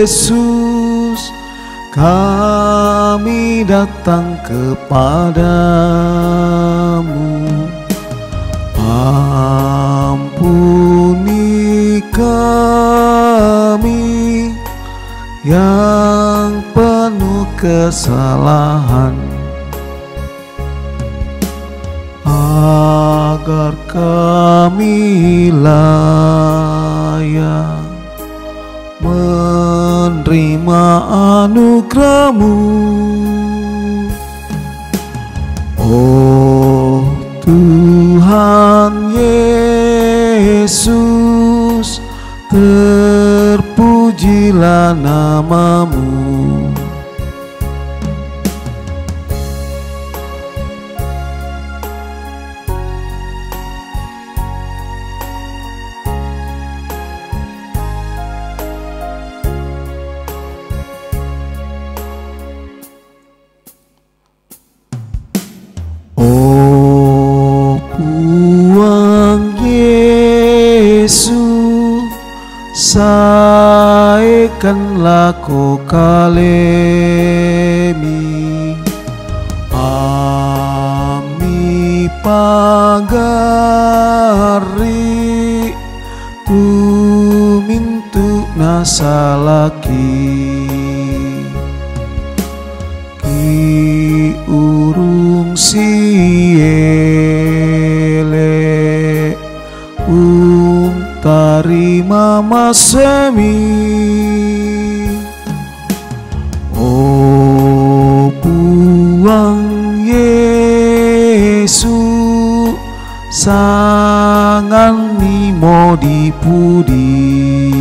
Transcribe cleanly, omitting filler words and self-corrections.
Yesus, kami datang kepadamu. Ampuni kami yang penuh kesalahan, agar kami layak menerima anugerah-Mu. Oh Tuhan Yesus, terpujilah nama-Mu. Oh Puang Yesus, saekanlah ko kalemi, ami pagari tumintu nasalaki, ki urung siele tarima masemi. Oh Puang Yesus, sangan nimo dipudi,